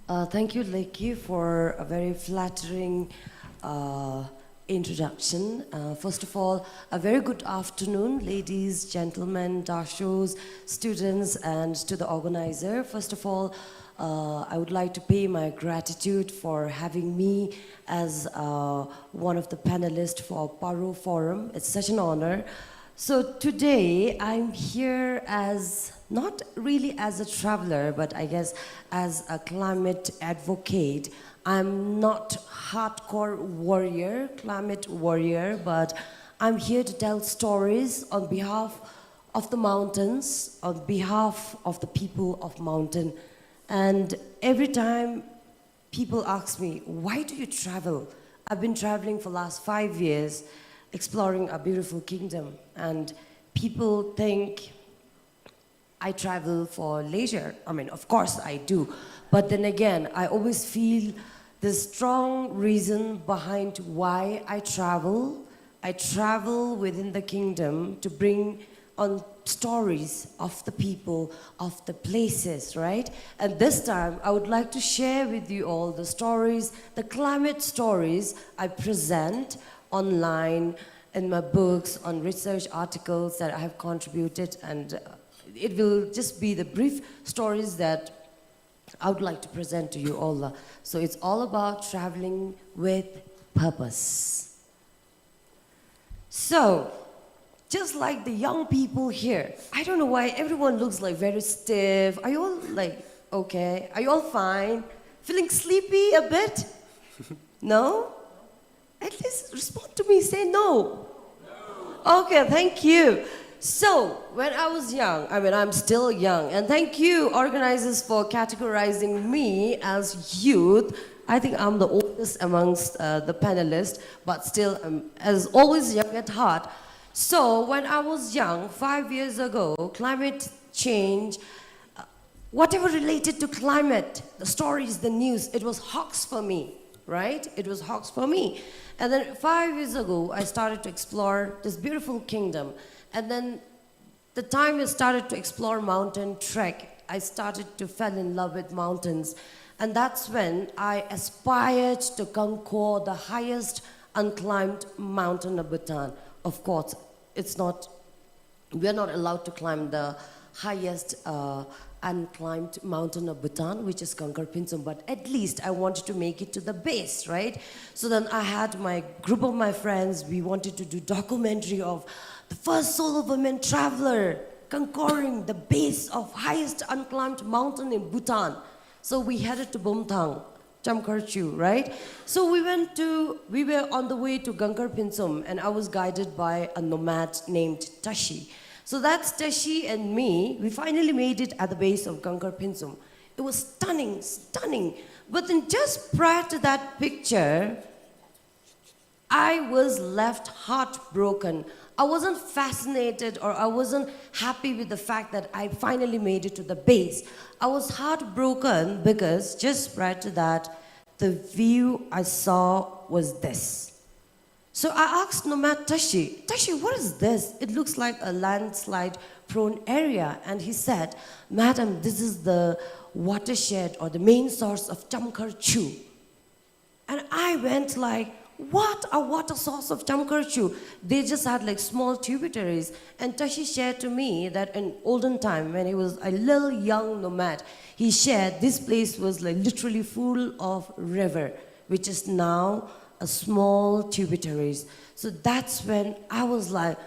Thank you, Lekki, for a very flattering introduction. First of all, a very good afternoon, ladies, gentlemen, dashos, students, and to the organizer. First of all, I would like to pay my gratitude for having me as one of the panelists for Paro Forum. It's such an honor. So today, I'm here as, not really as a traveler, but I guess as a climate advocate. I'm not hardcore warrior, climate warrior, but I'm here to tell stories on behalf of the mountains, on behalf of the people of mountain. And every time people ask me, why do you travel? I've been traveling for the last 5 years, exploring a beautiful kingdom. And people think I travel for leisure. I mean, of course I do. But then again, I always feel the strong reason behind why I travel. I travel within the kingdom to bring on stories of the people, of the places, right? And this time, I would like to share with you all the stories, the climate stories I present online, in my books, on research articles that I have contributed, and it will just be the brief stories that I would like to present to you all. So it's all about traveling with purpose. So, just like the young people here, I don't know why everyone looks like very stiff. Are you all like, okay? Are you all fine? Feeling sleepy a bit? No? At least respond to me, say no. No. Okay, thank you. So, when I was young, I mean, I'm still young, and thank you, organizers, for categorizing me as youth. I think I'm the oldest amongst the panelists, but still, as always, young at heart. So, when I was young, 5 years ago, climate change, whatever related to climate, the stories, the news, it was hawks for me, right? It was hawks for me. And then 5 years ago, I started to explore this beautiful kingdom. And then the time I started to explore mountain trek, I started to fall in love with mountains. And that's when I aspired to conquer the highest unclimbed mountain of Bhutan. Of course, we're not allowed to climb the highest unclimbed mountain of Bhutan, which is Denkar, but at least I wanted to make it to the base, right? So then I had my group of my friends, we wanted to do documentary of the first solo women traveler conquering the base of highest unclimbed mountain in Bhutan. So we headed to Bumthang, Chamkarchu, right? So we were on the way to Denkar, and I was guided by a nomad named Tashi. So that's Tashi and me. We finally made it at the base of Denkar. It was stunning, stunning. But then just prior to that picture, I was left heartbroken. I wasn't fascinated or I wasn't happy with the fact that I finally made it to the base. I was heartbroken because just prior to that, the view I saw was this. So I asked nomad Tashi, what is this? It looks like a landslide prone area. And he said, madam, this is the watershed or the main source of Chamkarchu. And I went like, what a water source of Chamkarchu? They just had like small tributaries. And Tashi shared to me that in olden time, when he was a little young nomad, he shared this place was like literally full of river, which is now a small tributaries. So that's when I was like,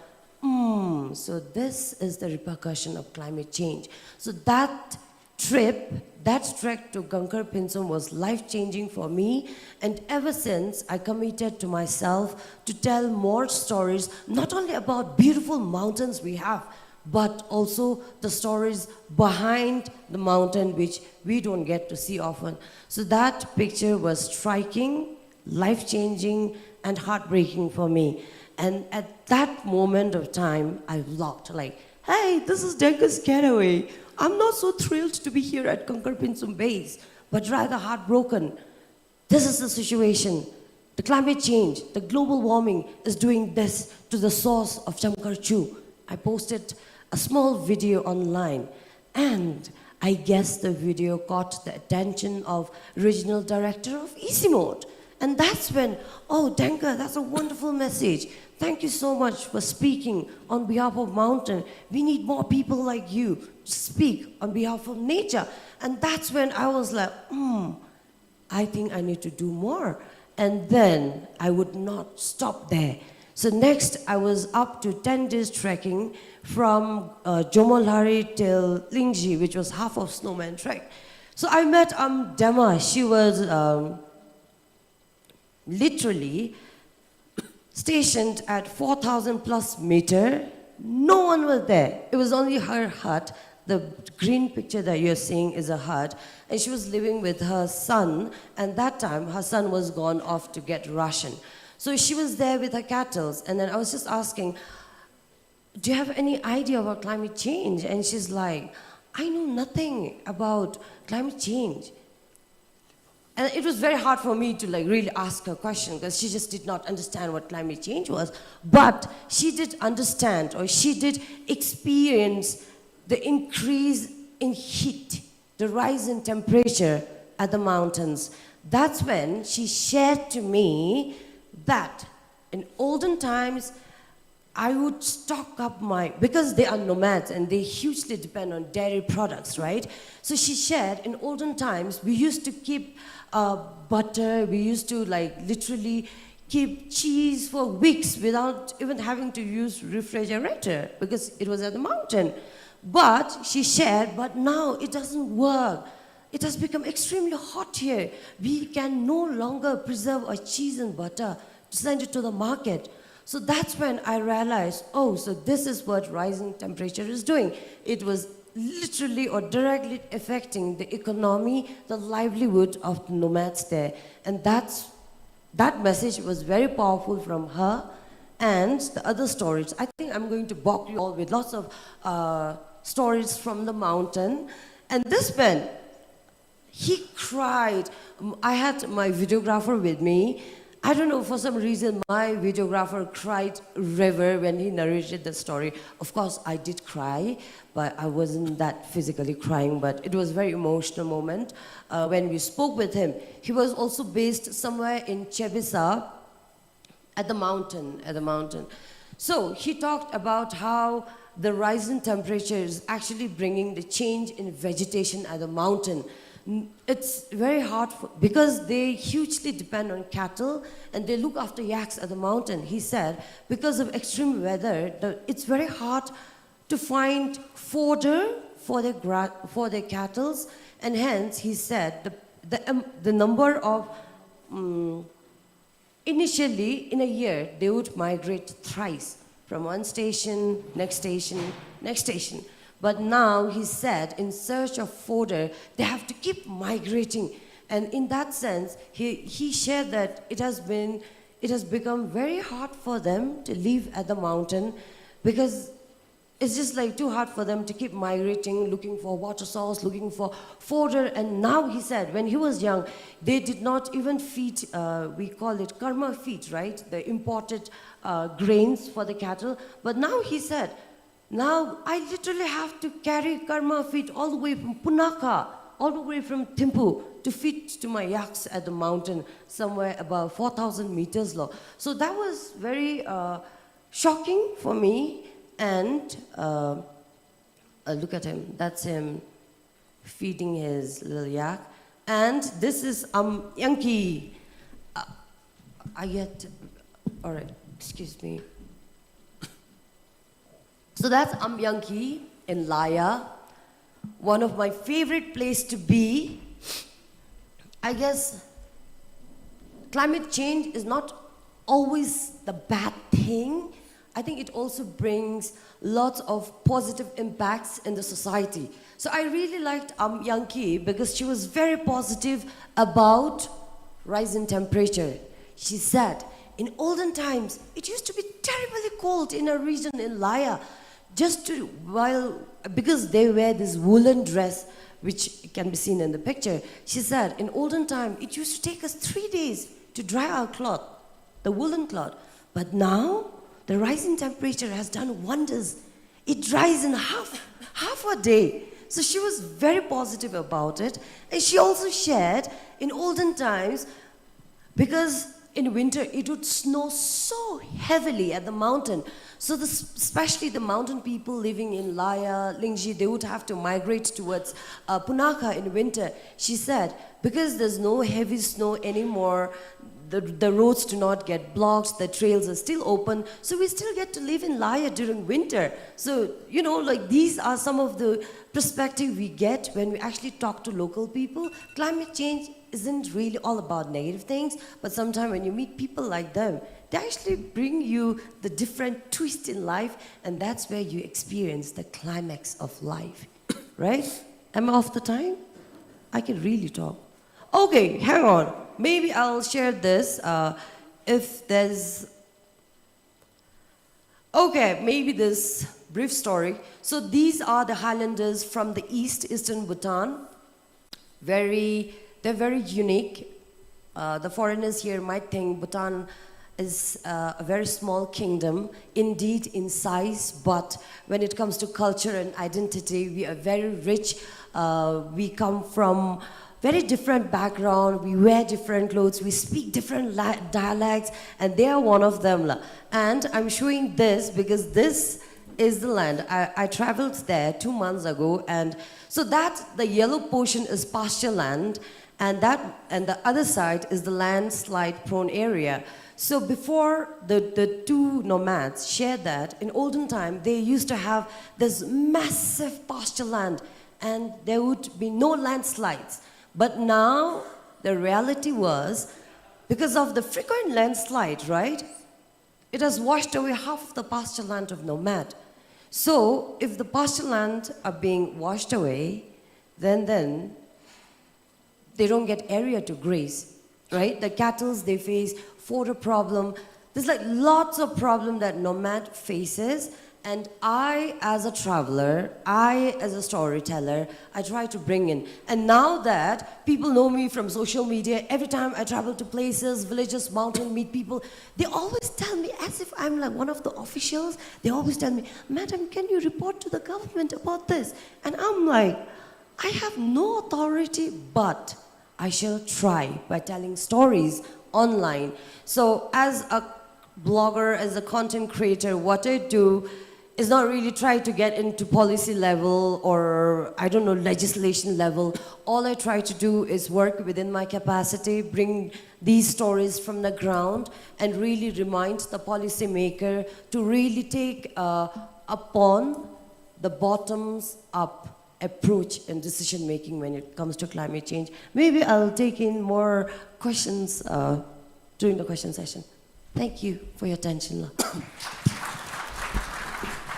so this is the repercussion of climate change. So that trek to Denkar was life-changing for me, and ever since I committed to myself to tell more stories, not only about beautiful mountains we have, but also the stories behind the mountain which we don't get to see often. So that picture was striking, life-changing, and heartbreaking for me. And at that moment of time, I vlogged like, hey, this is Denkar's Getaway. I'm not so thrilled to be here at Denkar base, but rather heartbroken. This is the situation. The climate change, the global warming is doing this to the source of Chamkarchu. I posted a small video online, and I guess the video caught the attention of regional director of Easy Mode. And that's when, oh, Denkar, that's a wonderful message. Thank you so much for speaking on behalf of mountain. We need more people like you to speak on behalf of nature. And that's when I was like, I think I need to do more. And then I would not stop there. So next, I was up to 10 days trekking from Jomolhari till Lingji, which was half of snowman trek. So I met Dema. She was literally stationed at 4,000 plus meter. No one was there. It was only her hut. The green picture that you're seeing is a hut. And she was living with her son. And that time, her son was gone off to get ration. So she was there with her cattle. And then I was just asking, do you have any idea about climate change? And she's like, I know nothing about climate change. And it was very hard for me to really ask her a question because she just did not understand what climate change was. But she did understand, or she did experience the increase in heat, the rise in temperature at the mountains. That's when she shared to me that in olden times, I would stock up because they are nomads and they hugely depend on dairy products, right? So she shared, in olden times, we used to keep butter, we used to literally keep cheese for weeks without even having to use refrigerator because it was at the mountain. But she shared, but now it doesn't work. It has become extremely hot here. We can no longer preserve our cheese and butter to send it to the market. So that's when I realized, oh, so this is what rising temperature is doing. It was literally or directly affecting the economy, the livelihood of the nomads there. And that message was very powerful from her and the other stories. I think I'm going to bog you all with lots of stories from the mountain. And this man, he cried. I had my videographer with me. I don't know, for some reason, my videographer cried river when he narrated the story. Of course, I did cry, but I wasn't that physically crying, but it was a very emotional moment when we spoke with him. He was also based somewhere in Chebisa at the mountain. So he talked about how the rise in temperature is actually bringing the change in vegetation at the mountain. It's very hard because they hugely depend on cattle and they look after yaks at the mountain. He said because of extreme weather, it's very hard to find fodder for their cattle, and hence he said the number of initially in a year they would migrate thrice from one station, next station, next station. But now, he said, in search of fodder, they have to keep migrating. And in that sense, he shared that it has become very hard for them to live at the mountain because it's just too hard for them to keep migrating, looking for water source, looking for fodder. And now, he said, when he was young, they did not even feed, we call it karma feed, right? The imported grains for the cattle. But now, he said, now, I literally have to carry karma feed all the way from Punakha, all the way from Thimphu to feed to my yaks at the mountain, somewhere about 4,000 meters low. So that was very shocking for me. And look at him. That's him feeding his little yak. And this is Yankee. All right, excuse me. So that's Yankee in Laya, one of my favorite places to be. I guess climate change is not always the bad thing. I think it also brings lots of positive impacts in the society. So I really liked Yankee because she was very positive about rise in temperature. She said, in olden times, it used to be terribly cold in a region in Laya. Because they wear this woolen dress, which can be seen in the picture. She said, in olden time, it used to take us 3 days to dry our cloth, the woolen cloth. But now, the rise in temperature has done wonders. It dries in half a day. So she was very positive about it. And she also shared in olden times, because in winter it would snow so heavily at the mountain. So especially the mountain people living in Laya, Lingji, they would have to migrate towards Punakha in winter. She said, because there's no heavy snow anymore, the roads do not get blocked, the trails are still open, so we still get to live in Laya during winter. So, you know, like these are some of the perspective we get when we actually talk to local people. Climate change isn't really all about negative things, but sometimes when you meet people like them, they actually bring you the different twist in life, and that's where you experience the climax of life, right? Am I off the time? I can really talk. Okay, hang on. Maybe I'll share this if there's... Okay, maybe this brief story. So these are the highlanders from the eastern Bhutan. They're very unique. The foreigners here might think Bhutan is a very small kingdom, indeed in size, but when it comes to culture and identity, we are very rich. We come from very different background, we wear different clothes, we speak different dialects, and they are one of them. And I'm showing this because this is the land. I traveled there 2 months ago, and so the yellow portion is pasture land, and the other side is the landslide prone area. So before the two nomads shared that, in olden time, they used to have this massive pasture land, and there would be no landslides. But now, the reality was, because of the frequent landslide, right? It has washed away half of the pasture land of nomad. So, if the pasture land are being washed away, then they don't get area to graze, right? The cattle, they face fodder problem. There's like lots of problem that nomad faces. And I, as a traveler, I, as a storyteller, I try to bring in. And now that people know me from social media, every time I travel to places, villages, mountain, meet people, they always tell me, as if I'm like one of the officials, they always tell me, Madam, can you report to the government about this? And I'm like, I have no authority, but I shall try by telling stories online. So as a blogger, as a content creator, what I do is not really try to get into policy level or, I don't know, legislation level. All I try to do is work within my capacity, bring these stories from the ground, and really remind the policymaker to really take upon the bottoms-up approach in decision-making when it comes to climate change. Maybe I'll take in more questions during the question session. Thank you for your attention.